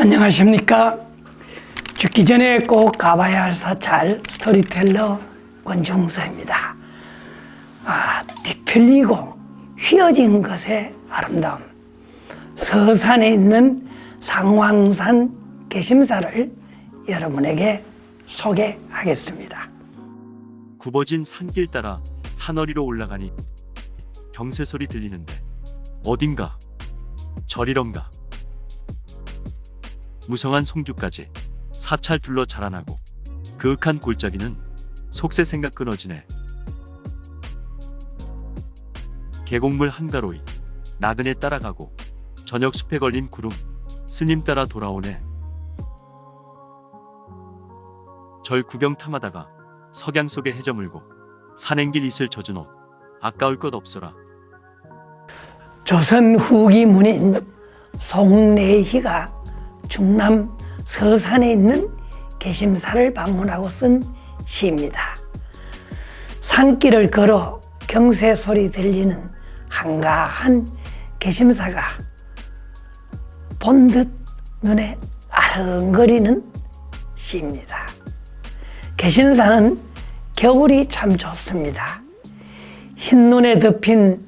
안녕하십니까. 죽기 전에 꼭 가봐야 할 사찰 스토리텔러 권중서입니다. 뒤틀리고 휘어진 것의 아름다움, 서산에 있는 상왕산 개심사를 여러분에게 소개하겠습니다. 굽어진 산길 따라 산허리로 올라가니 경새 소리 들리는데 어딘가 저리런가. 무성한 송주까지 사찰 둘러 자라나고 그윽한 골짜기는 속세 생각 끊어지네. 계곡물 한가로이 나그네 따라가고 저녁 숲에 걸린 구름 스님 따라 돌아오네. 절 구경 탐하다가 석양 속에 해저물고 산행길 이슬 젖은 옷 아까울 것 없어라. 조선 후기 문인 송내희가 충남 서산에 있는 개심사를 방문하고 쓴 시입니다. 산길을 걸어 경새 소리 들리는 한가한 개심사가 본듯 눈에 아른거리는 시입니다. 개심사는 겨울이 참 좋습니다. 흰눈에 덮인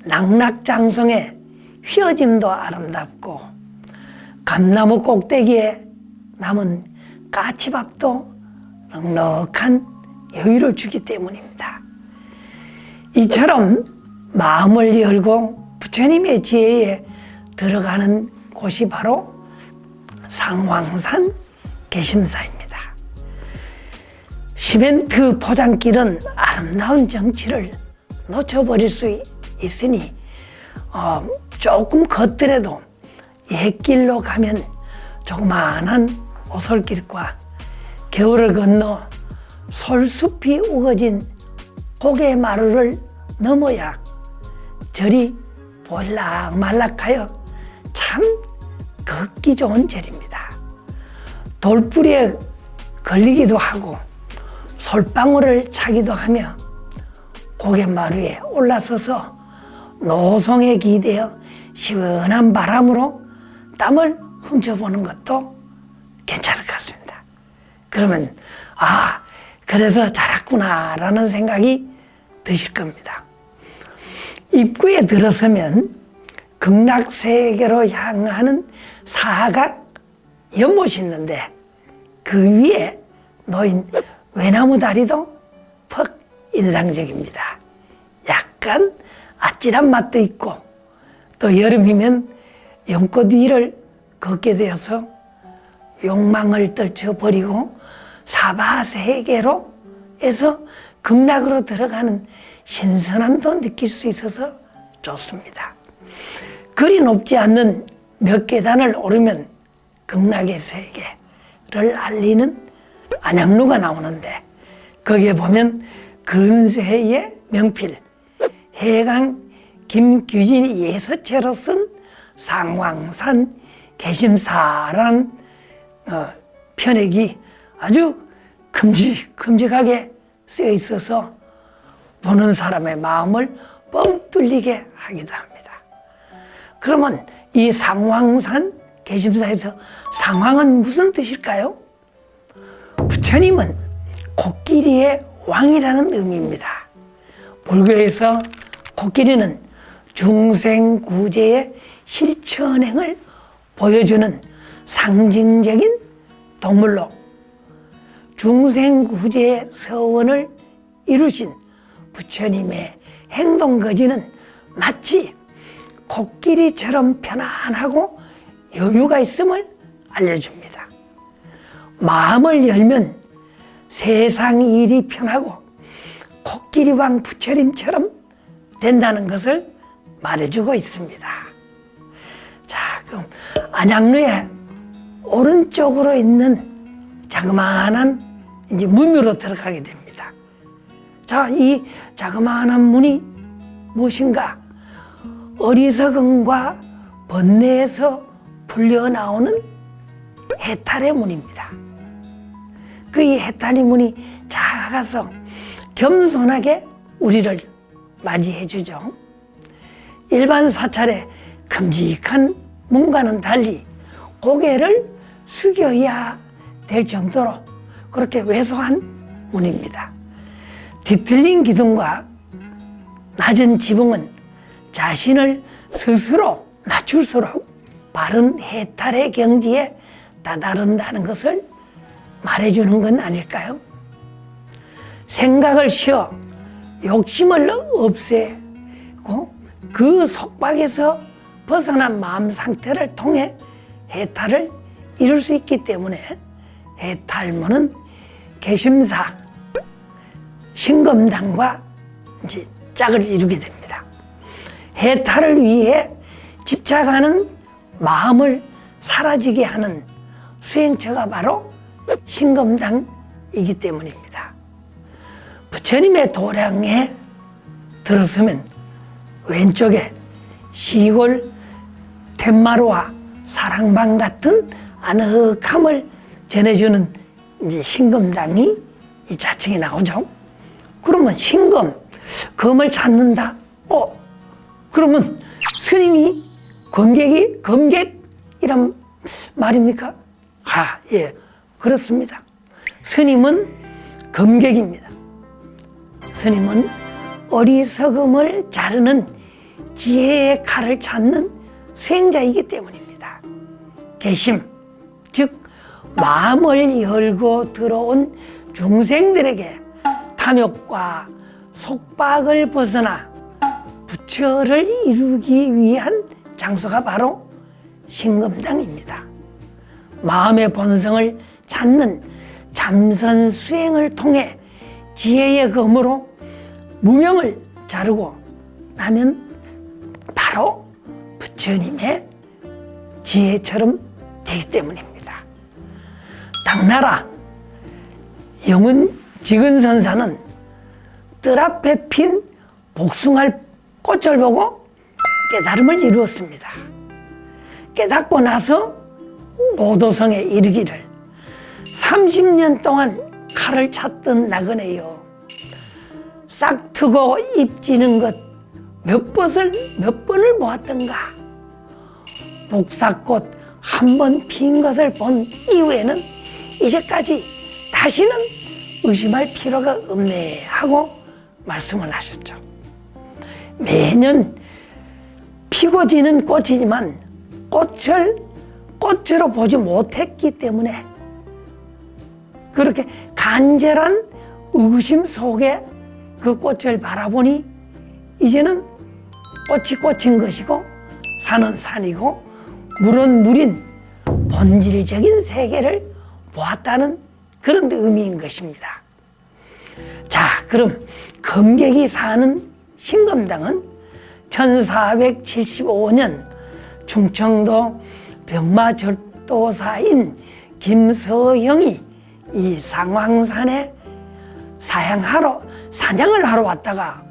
낙낙장송의 휘어짐도 아름답고 감나무 꼭대기에 남은 까치밥도 넉넉한 여유를 주기 때문입니다. 이처럼 마음을 열고 부처님의 지혜에 들어가는 곳이 바로 상왕산 개심사입니다. 시멘트 포장길은 아름다운 정취를 놓쳐버릴 수 있으니 조금 걷더라도 옛길로 가면 조그마한 오솔길과 겨울을 건너 솔숲이 우거진 고개마루를 넘어야 절이 볼락말락하여 참 걷기 좋은 절입니다. 돌뿌리에 걸리기도 하고 솔방울을 차기도 하며 고개마루에 올라서서 노송에 기대어 시원한 바람으로 땀을 훔쳐보는 것도 괜찮을 것 같습니다. 그러면 그래서 자랐구나 라는 생각이 드실 겁니다. 입구에 들어서면 극락세계로 향하는 사각 연못이 있는데 그 위에 놓인 외나무 다리도 퍽 인상적입니다. 약간 아찔한 맛도 있고 또 여름이면 연꽃 위를 걷게 되어서 욕망을 떨쳐버리고 사바세계로 해서 극락으로 들어가는 신선함도 느낄 수 있어서 좋습니다. 그리 높지 않는 몇 계단을 오르면 극락의 세계를 알리는 안양루가 나오는데 거기에 보면 근세의 명필 해강 김규진이 예서체로 쓴 상왕산 개심사라는 편액이 아주 큼직큼직하게 쓰여 있어서 보는 사람의 마음을 뻥 뚫리게 하기도 합니다. 그러면 이 상왕산 개심사에서 상왕은 무슨 뜻일까요? 부처님은 코끼리의 왕이라는 의미입니다. 불교에서 코끼리는 중생구제의 실천행을 보여주는 상징적인 동물로 중생구제의 서원을 이루신 부처님의 행동거지는 마치 코끼리처럼 편안하고 여유가 있음을 알려줍니다. 마음을 열면 세상 일이 편하고 코끼리왕 부처님처럼 된다는 것을 말해주고 있습니다. 자, 그럼 안양루의 오른쪽으로 있는 자그마한 이제 문으로 들어가게 됩니다. 자, 이 자그마한 문이 무엇인가? 어리석음과 번뇌에서 풀려나오는 해탈의 문입니다. 그 이 해탈의 문이 작아서 겸손하게 우리를 맞이해 주죠. 일반 사찰의 큼직한 문과는 달리 고개를 숙여야 될 정도로 그렇게 왜소한 문입니다. 뒤틀린 기둥과 낮은 지붕은 자신을 스스로 낮출수록 바른 해탈의 경지에 다다른다는 것을 말해주는 건 아닐까요? 생각을 쉬어 욕심을 없애고 그 속박에서 벗어난 마음 상태를 통해 해탈을 이룰 수 있기 때문에 해탈문은 개심사, 신검당과 이제 짝을 이루게 됩니다. 해탈을 위해 집착하는 마음을 사라지게 하는 수행처가 바로 신검당이기 때문입니다. 부처님의 도량에 들어서면 왼쪽에 시골 툇마루와 사랑방 같은 아늑함을 전해주는 이제 신검당이 이 자칭에 나오죠. 그러면 신검, 검을 찾는다. 그러면 스님이 검객이란 말입니까? 예, 그렇습니다. 스님은 검객입니다. 스님은 어리석음을 자르는 지혜의 칼을 찾는 수행자이기 때문입니다. 개심, 즉 마음을 열고 들어온 중생들에게 탐욕과 속박을 벗어나 부처를 이루기 위한 장소가 바로 신검당입니다. 마음의 본성을 찾는 참선 수행을 통해 지혜의 검으로 무명을 자르고 나면 바로 부처님의 지혜처럼 되기 때문입니다. 당나라 영은 지근선사는 뜰 앞에 핀 복숭아 꽃을 보고 깨달음을 이루었습니다. 깨닫고 나서 모도성에 이르기를 30년 동안 칼을 찾던 나그네여, 싹 트고 잎 지는 것 몇 번을 보았던가. 복사꽃 한 번 핀 것을 본 이후에는 이제까지 다시는 의심할 필요가 없네 하고 말씀을 하셨죠. 매년 피고 지는 꽃이지만 꽃을 꽃으로 보지 못했기 때문에 그렇게 간절한 의구심 속에 그 꽃을 바라보니 이제는 꽃이 꽃인 것이고 산은 산이고 물은 물인 본질적인 세계를 보았다는 그런 의미인 것입니다. 자, 그럼 검객이 사는 신검당은 1475년 충청도 병마절도사인 김서형이 이 상황산에 사냥을 하러 왔다가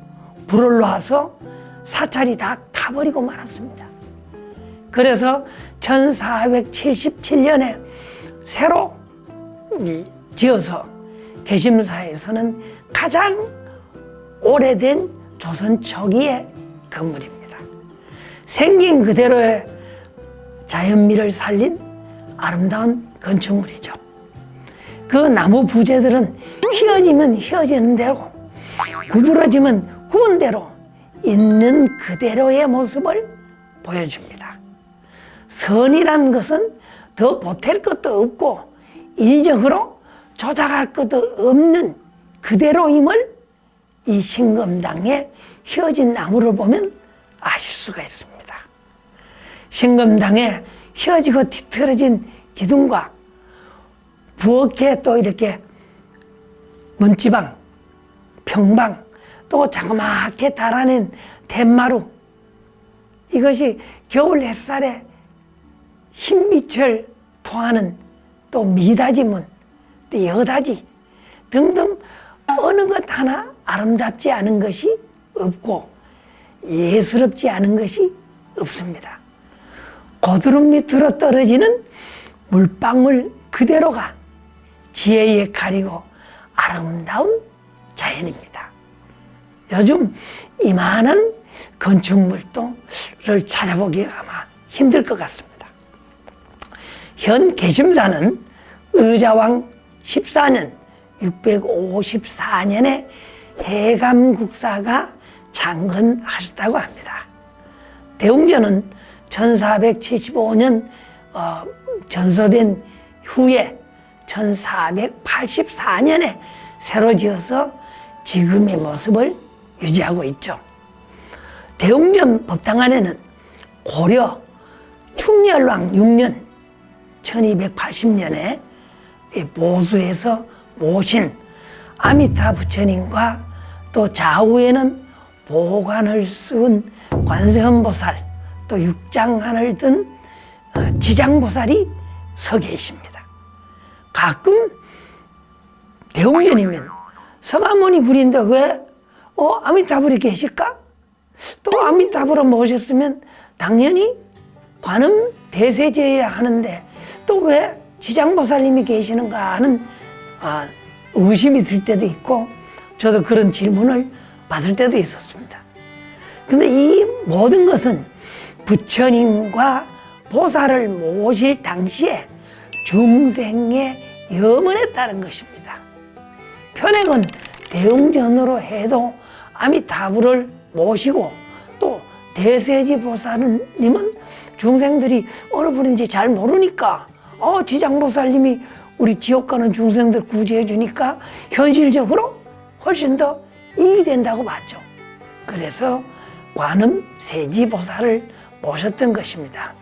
불을 놔서 사찰이 다 타버리고 말았습니다. 그래서 1477년에 새로 지어서 개심사에서는 가장 오래된 조선 초기의 건물입니다. 생긴 그대로의 자연미를 살린 아름다운 건축물이죠. 그 나무 부재들은 휘어지면 휘어지는 대로, 구부러지면 구운 대로 있는 그대로의 모습을 보여줍니다. 선이라는 것은 더 보탤 것도 없고 인위적으로 조작할 것도 없는 그대로임을 이 신검당의 휘어진 나무를 보면 아실 수가 있습니다. 신검당에 휘어지고 뒤틀어진 기둥과 부엌에 또 이렇게 문지방, 평방, 또 자그맣게 달아낸 툇마루, 이것이 겨울 햇살에 흰빛을 토하는 또 미닫이문, 또 여닫이 등등 어느 것 하나 아름답지 않은 것이 없고 예스럽지 않은 것이 없습니다. 고드름 밑으로 떨어지는 물방울 그대로가 지혜의 칼이고 아름다운 자연입니다. 요즘 이만한 건축물을 찾아보기가 아마 힘들 것 같습니다. 현 개심사는 의자왕 14년 654년에 해감국사가 창건하셨다고 합니다. 대웅전은 1475년 전소된 후에 1484년에 새로 지어서 지금의 모습을 유지하고 있죠. 대웅전 법당안에는 고려 충렬왕 6년 1280년에 보수에서 모신 아미타 부처님과 또 좌우에는 보관을 쓴 관세음보살, 또 육장한을 든 지장보살이 서 계십니다. 가끔 대웅전이면 서가모니 불인데 왜 아미타불이 계실까? 또 아미타불을 모셨으면 당연히 관음 대세제여야 하는데 또 왜 지장보살님이 계시는가 하는 의심이 들 때도 있고, 저도 그런 질문을 받을 때도 있었습니다. 근데 이 모든 것은 부처님과 보살을 모실 당시에 중생의 염원에 따른 것입니다. 편액은 대웅전으로 해도 아미타불을 모시고, 또 대세지 보살님은 중생들이 어느 분인지 잘 모르니까 지장보살님이 우리 지옥 가는 중생들 구제해 주니까 현실적으로 훨씬 더 이익이 된다고 봤죠. 그래서 관음 세지보살을 모셨던 것입니다.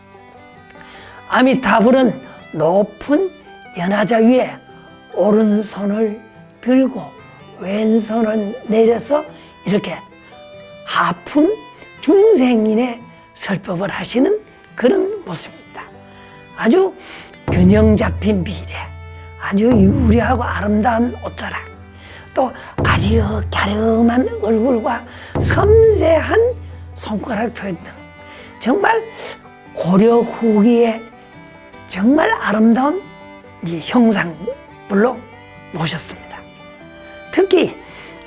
아미타불은 높은 연하자 위에 오른손을 들고 왼손을 내려서 이렇게 하품 중생인의 설법을 하시는 그런 모습입니다. 아주 균형 잡힌 비례, 아주 유리하고 아름다운 옷자락, 또 가려가름한 얼굴과 섬세한 손가락 표현 등 정말 고려 후기에 정말 아름다운 형상불로 모셨습니다. 특히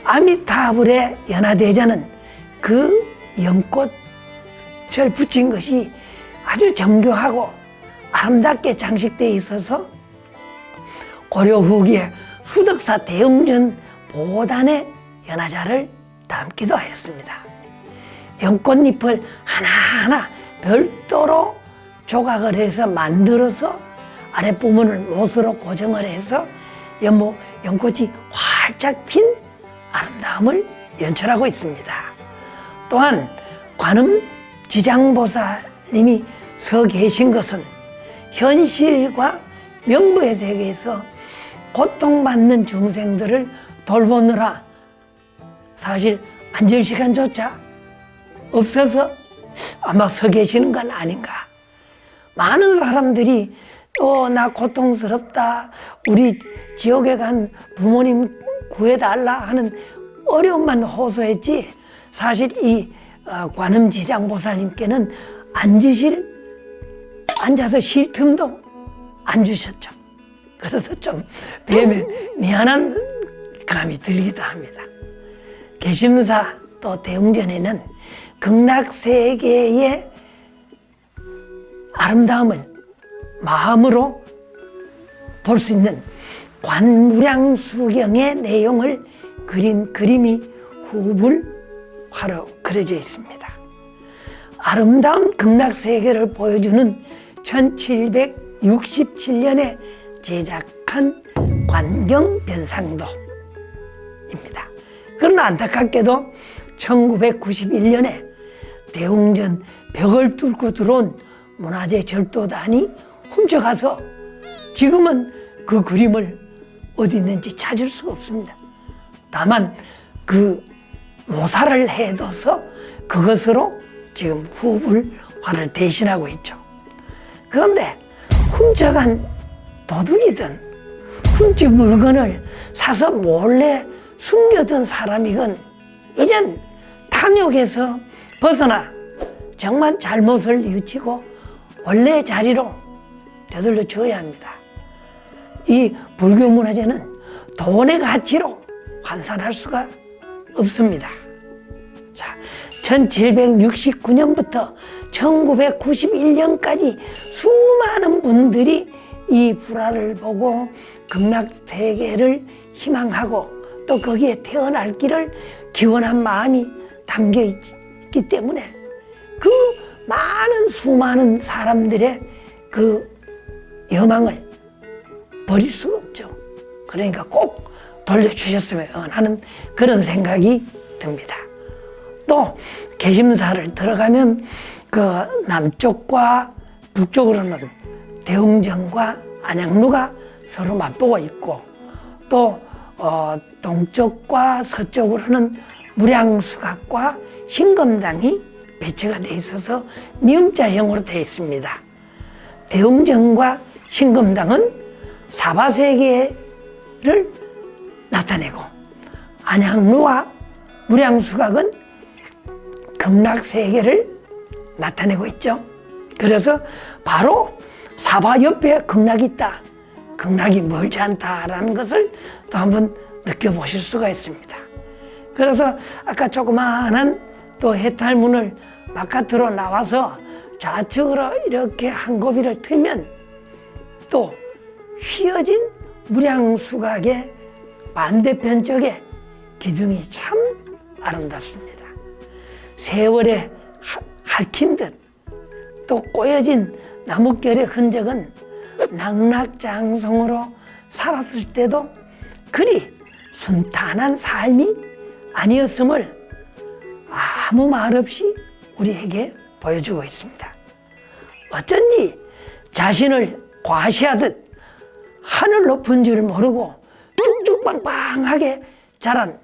아미타불의 연화대자는 그 연꽃을 붙인 것이 아주 정교하고 아름답게 장식되어 있어서 고려 후기에 수덕사 대웅전 보단의 연화자를 담기도 하였습니다. 연꽃잎을 하나하나 별도로 조각을 해서 만들어서 아랫부분을 못으로 고정을 해서 연꽃이 활짝 핀 아름다움을 연출하고 있습니다. 또한 관음 지장보살님이 서 계신 것은 현실과 명부의 세계에서 고통받는 중생들을 돌보느라 사실 앉을 시간조차 없어서 아마 서 계시는 건 아닌가. 많은 사람들이 나 고통스럽다, 우리 지옥에 간 부모님 구해달라 하는 어려움만 호소했지, 사실 이 관음지장보살님께는 앉아서 쉴 틈도 안 주셨죠. 그래서 좀 미안한 감이 들기도 합니다. 개심사 또 대웅전에는 극락세계의 아름다움을 마음으로 볼 수 있는 관무량수경의 내용을 그린 그림이 후불화로 그려져 있습니다. 아름다운 극락세계를 보여주는 1767년에 제작한 관경변상도입니다. 그러나 안타깝게도 1991년에 대웅전 벽을 뚫고 들어온 문화재 절도단이 훔쳐가서 지금은 그 그림을 어디 있는지 찾을 수가 없습니다. 다만 그 모사를 해둬서 그것으로 지금 후불화를 대신하고 있죠. 그런데 훔쳐간 도둑이든 훔친 물건을 사서 몰래 숨겨둔 사람이건 이젠 탐욕에서 벗어나 정말 잘못을 뉘우치고 원래 자리로 되돌려 줘야 합니다. 이 불교 문화재는 돈의 가치로 환산할 수가 없습니다. 자, 1769년부터 1991년까지 수많은 분들이 이 불화를 보고 극락세계를 희망하고 또 거기에 태어날 길을 기원한 마음이 담겨 있기 때문에 그 많은 수많은 사람들의 그 여망을 버릴 수가 없죠. 그러니까 꼭 돌려주셨으면 하는 그런 생각이 듭니다. 또 개심사를 들어가면 그 남쪽과 북쪽으로는 대웅전과 안양루가 서로 맞보고 있고 또 동쪽과 서쪽으로는 무량수각과 신검당이 배치가 돼 있어서 미음자형으로 되어 있습니다. 대웅전과 신검당은 사바세계를 나타내고 안양루와 무량수각은 극락세계를 나타내고 있죠. 그래서 바로 사바 옆에 극락이 있다. 극락이 멀지 않다라는 것을 또 한번 느껴보실 수가 있습니다. 그래서 아까 조그마한 또 해탈문을 바깥으로 나와서 좌측으로 이렇게 한 고비를 틀면 또 휘어진 무량수각의 반대편 쪽에 기둥이 참 아름답습니다. 세월에 핥힌 듯 또 꼬여진 나뭇결의 흔적은 낙낙장성으로 살았을 때도 그리 순탄한 삶이 아니었음을 아무 말 없이 우리에게 보여주고 있습니다. 어쩐지 자신을 과시하듯 하늘 높은 줄 모르고 쭉쭉빵빵하게 자란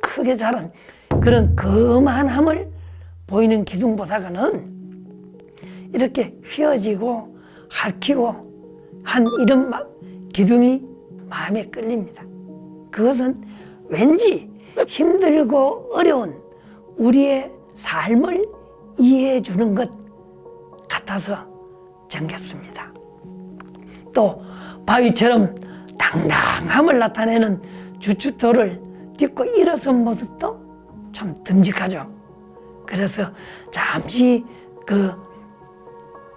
크게 자란 그런 거만함을 보이는 기둥보다는 이렇게 휘어지고 핥히고 한 이런 기둥이 마음에 끌립니다. 그것은 왠지 힘들고 어려운 우리의 삶을 이해해 주는 것 같아서 정겹습니다. 또 바위처럼 당당함을 나타내는 주춧돌을 딛고 일어선 모습도 참 듬직하죠. 그래서 잠시 그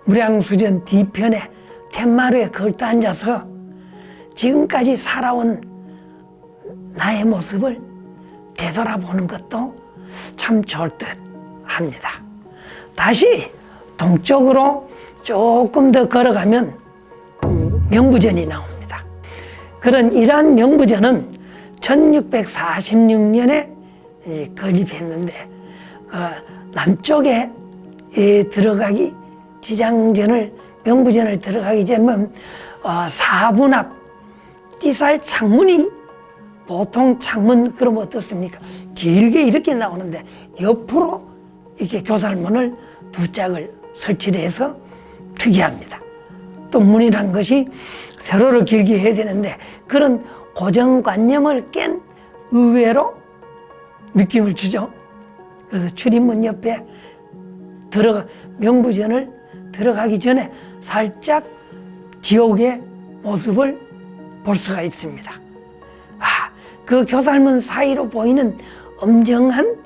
무량수전 뒤편에 텐마루에 걸터 앉아서 지금까지 살아온 나의 모습을 되돌아보는 것도 참 좋을 듯 합니다. 다시 동쪽으로 조금 더 걸어가면 명부전이 나옵니다. 그런 이러한 명부전은 1646년에 건립했는데 남쪽에 들어가기 지장전을 명부전을 들어가기 전에 4분 앞 띠살 창문이 보통 창문 그러면 어떻습니까? 길게 이렇게 나오는데 옆으로 이렇게 교살문을 두 짝을 설치를 해서 특이합니다. 또 문이란 것이 세로를 길게 해야 되는데 그런 고정관념을 깬 의외로 느낌을 주죠. 그래서 출입문 옆에 명부전을 들어가기 전에 살짝 지옥의 모습을 볼 수가 있습니다. 그 교살문 사이로 보이는 엄정한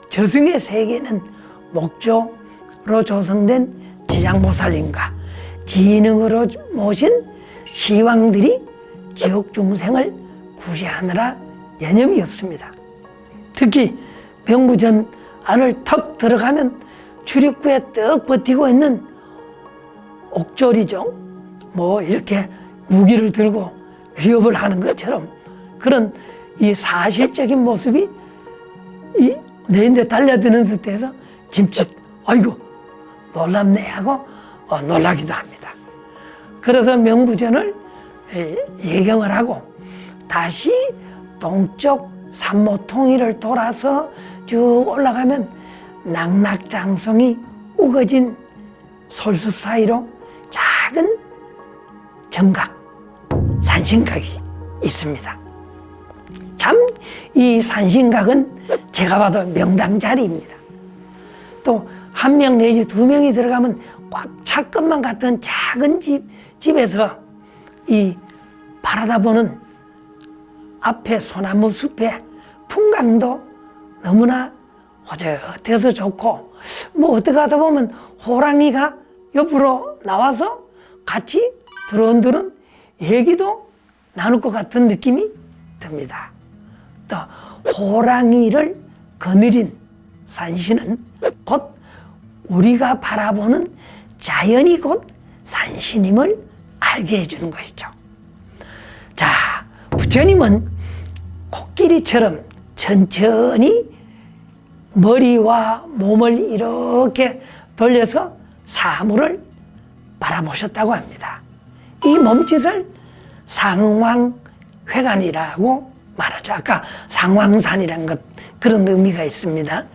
저승의 세계는 목조로 조성된 지장보살님과 진흥으로 모신 시왕들이 지옥 중생을 구시하느라 여념이 없습니다. 특히 명부전 안을 턱 들어가면 출입구에 떡 버티고 있는 옥졸이죠. 이렇게 무기를 들고 위협을 하는 것처럼 그런 이 사실적인 모습이 내인데 달려드는 듯해서 짐짓 아이고 놀랍네 하고 놀라기도 합니다. 그래서 명부전을 예경을 하고 다시 동쪽 삼모통일을 돌아서 쭉 올라가면 낙낙장성이 우거진 솔숲 사이로 작은 정각, 산신각이 있습니다. 참 이 산신각은 제가 봐도 명당 자리입니다. 또 한 명 내지 두 명이 들어가면 꽉 찰 것만 같은 작은 집에서 이 바라다보는 앞에 소나무 숲에 풍광도 너무나 호젓해서 좋고 어떻게 하다 보면 호랑이가 옆으로 나와서 같이 두런두런 얘기도 나눌 것 같은 느낌이 듭니다. 또 호랑이를 거느린 산신은 곧 우리가 바라보는 자연이 곧 산신임을 알게 해주는 것이죠. 자, 부처님은 코끼리처럼 천천히 머리와 몸을 이렇게 돌려서 사물을 바라보셨다고 합니다. 이 몸짓을 상왕회관이라고 말하죠. 아까 상왕산이라는 것, 그런 의미가 있습니다.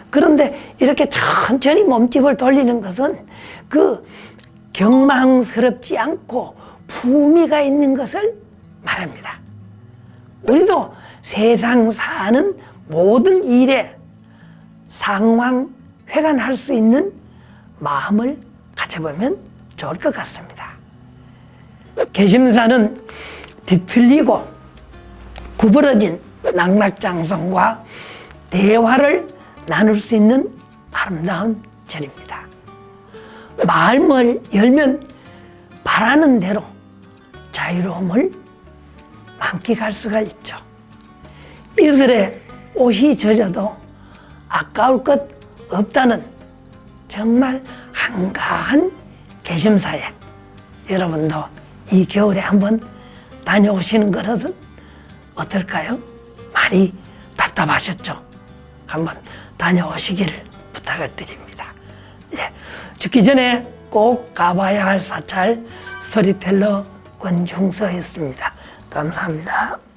그런데 이렇게 천천히 몸집을 돌리는 것은 그 경망스럽지 않고 품위가 있는 것을 말합니다. 우리도 세상 사는 모든 일에 상왕회관할 수 있는 마음을 가져보면 좋을 것 같습니다. 개심사는 뒤틀리고 구부러진 낙락장성과 대화를 나눌 수 있는 아름다운 절입니다. 마음을 열면 바라는 대로 자유로움을 만끽할 수가 있죠. 이슬에 옷이 젖어도 아까울 것 없다는 정말 한가한 개심사에 여러분도 이 겨울에 한번 다녀오시는 것은 어떨까요? 많이 답답하셨죠? 한번 다녀오시기를 부탁을 드립니다. 예, 죽기 전에 꼭 가봐야 할 사찰 스토리텔러 권중서였습니다. 감사합니다.